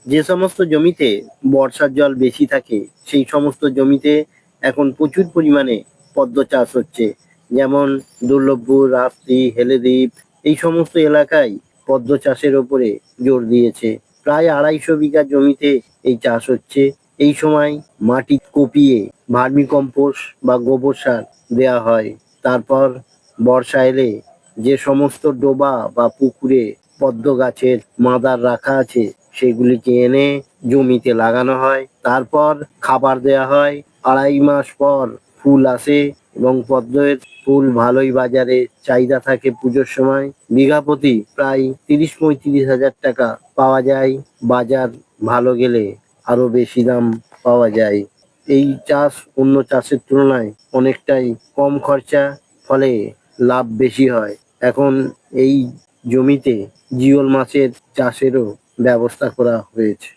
যে সমস্ত জমিতে বর্ষার জল বেশি থাকে সেই সমস্ত জমিতে এখন প্রচুর পরিমাণে পদ্ম চাষ হচ্ছে। যেমন দুর্লভপুর, রাপ্তী, হেলেদ্বীপ এই সমস্ত এলাকায় পদ্ম চাষের ওপরে জোর দিয়েছে। প্রায় 250 বিঘা জমিতে এই চাষ হচ্ছে। এই সময় মাটি কুপিয়ে ভার্মি কম্পোস্ট বা গোবর সার দেওয়া হয়। তারপর বর্ষা এলে যে সমস্ত ডোবা বা পুকুরে পদ্ম গাছের মাদার রাখা আছে সেগুলিকে এনে জমিতে লাগানো হয়। তারপর খাবার দেয়া হয়। 2.5 মাস পর ফুল আসে এবং পদ্মের ফুল ভালোই বাজারে চাহিদা থাকে। পুজোর সময় বিঘা প্রতি প্রায় 30-35 হাজার টাকা পাওয়া যায়। বাজার ভালো গেলে আরো বেশি দাম পাওয়া যায়। এই চাষ অন্য চাষের তুলনায় অনেকটাই কম খরচা, ফলে লাভ বেশি হয়। এখন এই জমিতে জিওল মাছের চাষেরও ব্যবস্থা করা হয়েছে।